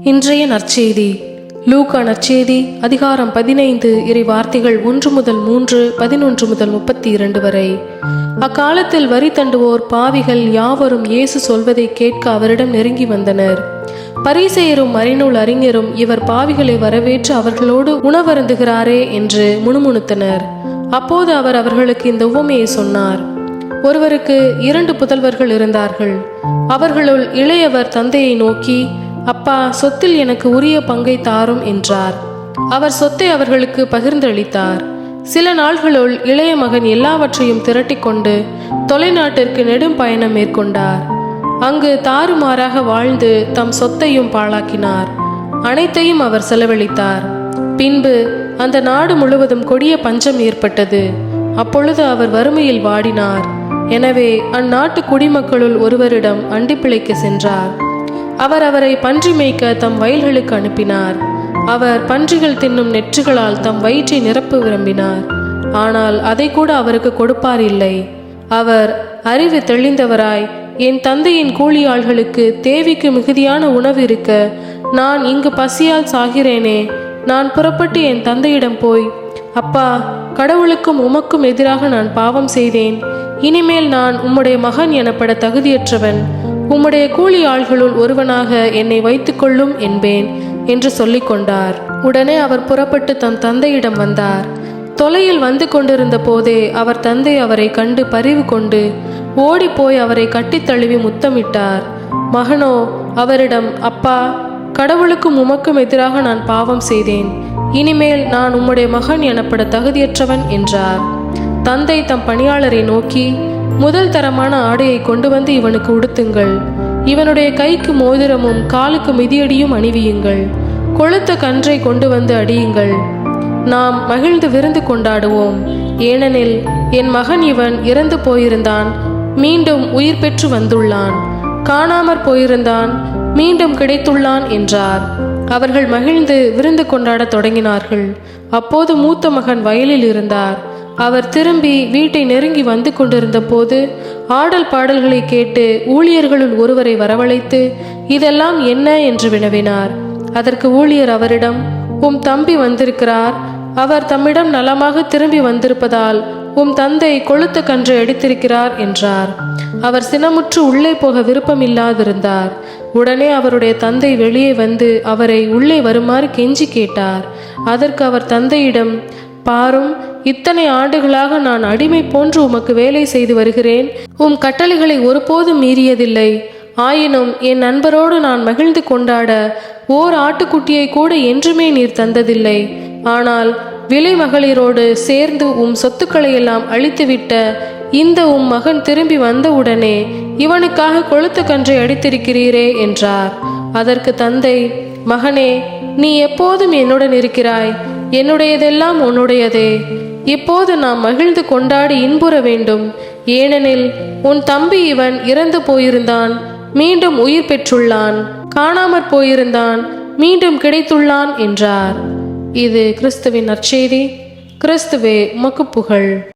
இன்றைய நற்செய்தி லூக்கா நற்செய்தி அதிகாரம் 15 இறை வார்த்தைகள் 1 முதல் 3, 11 முதல் 32 வரை. அக்காலத்தில் வரி தண்டுவோர் பாவிகள் யாவரும் இயேசு சொல்வதை கேட்க அவரிடம் நெருங்கி வந்தனர். பரிசேயரும் மறைநூல் அறிஞரும் இவர் பாவிகளை வரவேற்று அவர்களோடு உணவருந்துகிறாரே என்று முணுமுணுத்தனர். அப்போது அவர் அவர்களுக்கு இந்த உவமையை சொன்னார். ஒருவருக்கு 2 புதல்வர்கள் இருந்தார்கள். அவர்களுள் இளையவர் தந்தையை நோக்கி, அப்பா, சொத்தில் எனக்கு உரிய பங்கை தாரும் என்றார். அவர் சொத்தை அவர்களுக்கு பகிர்ந்தளித்தார். சில நாள்களுள் இளைய மகன் எல்லாவற்றையும் திரட்டி கொண்டு தொலைநாட்டிற்கு நெடும் பயணம் மேற்கொண்டார். அங்கு தாறுமாறாக வாழ்ந்து தம் சொத்தையும் பாழாக்கினார். அனைத்தையும் அவர் செலவழித்தார். பின்பு அந்த நாடு முழுவதும் கொடிய பஞ்சம் ஏற்பட்டது. அப்பொழுது அவர் வறுமையில் வாடினார். எனவே அந்நாட்டு குடிமக்களுள் ஒருவரிடம் அண்டிப்பிழைக்க சென்றார். அவர் அவரை பன்றி மேய்க்க தம் வயல்களுக்கு அனுப்பினார். அவர் பன்றிகள் தின்னும் நெற்றுகளால் தம் வயிற்றை நிரப்ப விரும்பினார். ஆனால் அதை கூட அவருக்கு கொடுப்பார் இல்லை. அவர் அறிவு தெளிந்தவராய், என் தந்தையின் கூலியாள்களுக்கு தேவிக்கு மிகுதியான உணவு இருக்க நான் இங்கு பசியால் சாகிறேனே, நான் புறப்பட்டு என் தந்தையிடம் போய், அப்பா, கடவுளுக்கும் உமக்கும் எதிராக நான் பாவம் செய்தேன். இனிமேல் நான் உம்முடைய மகன் எனப்பட தகுதியற்றவன். உம்முடைய கூலி ஆள்களுள் ஒருவனாக என்னை வைத்துக்கொள்ளும் என்பேன் என்று சொல்லிக் கொண்டார். உடனே அவர் புறப்பட்டு தம் தந்தையிடம் வந்தார். தொலையில் வந்து கொண்டிருந்த போதே அவர் தந்தை அவரை கண்டு பரிவு கொண்டு ஓடிப்போய் அவரை கட்டித் தழுவி முத்தமிட்டார். மகனோ அவரிடம், அப்பா, கடவுளுக்கும் உமக்கும் எதிராக நான் பாவம் செய்தேன். இனிமேல் நான் உம்முடைய மகன் எனப்பட தகுதியற்றவன் என்றார். தந்தை தம் பணியாளரை நோக்கி, முதல் தரமான ஆடையை கொண்டு வந்து இவனுக்கு உடுத்துங்கள். இவனுடைய கைக்கு மோதிரமும் காலுக்கு மிதியடியும் அணிவியுங்கள். கொழுத்த கன்றை கொண்டு வந்து அடியுங்கள். நாம் மகிழ்ந்து விருந்து கொண்டாடுவோம். ஏனெனில் என் மகன் இவன் இறந்து போயிருந்தான், மீண்டும் உயிர் பெற்று வந்துள்ளான். காணாமற் போயிருந்தான், மீண்டும் கிடைத்துள்ளான் என்றார். அவர்கள் மகிழ்ந்து விருந்து கொண்டாடத் தொடங்கினார்கள். அப்போது மூத்த மகன் வயலில் இருந்தார். அவர் திரும்பி வீட்டை நெருங்கி வந்து கொண்டிருந்த போது ஆடல் பாடல்களை கேட்டு ஊழியர்களுள் ஒருவரை வரவழைத்து, இதெல்லாம் என்ன என்று வினவினார். அதற்கு ஊழியர் அவரிடம், உம் தம்பி வந்திருக்கிறார். அவர் தம்மிடம் நலமாக திரும்பி வந்திருப்பதால் உம் தந்தை கொழுத்த கன்றை அடித்திருக்கிறார் என்றார். அவர் சினமுற்று உள்ளே போக விருப்பமில்லாதிருந்தார். உடனே அவருடைய தந்தை வெளியே வந்து அவரை உள்ளே வருமாறு கெஞ்சி கேட்டார். அதற்கு அவர் தந்தையிடம், பாரும், இத்தனை ஆண்டுகளாக நான் அடிமை போன்று உமக்கு வேலை செய்து வருகிறேன். உம் கட்டளைகளை ஒருபோதும் மீறியதில்லை. ஆயினும் என் நண்பரோடு நான் மகிழ்ந்து கொண்டாட ஓர் ஆட்டுக்குட்டியை கூட என்றுமே நீர் தந்ததில்லை. ஆனால் விலை மகளிரோடு சேர்ந்து உம் சொத்துக்களை எல்லாம் அழித்துவிட்ட இந்த உம் மகன் திரும்பி வந்தவுடனே இவனுக்காக கொழுத்த கன்றை அடித்திருக்கிறீரே என்றார். அதற்கு தந்தை, மகனே, நீ எப்போதும் என்னுடன் இருக்கிறாய். என்னுடையதெல்லாம் உன்னுடையதே. இப்போது நாம் மகிழ்ந்து கொண்டாடி இன்புற வேண்டும். ஏனெனில் உன் தம்பி இவன் இறந்து போயிருந்தான், மீண்டும் உயிர் பெற்றுள்ளான். காணாமற் போயிருந்தான், மீண்டும் கிடைத்துள்ளான் என்றார். இது கிறிஸ்துவின் நற்செய்தி. கிறிஸ்துவே உமக்கு புகழ்.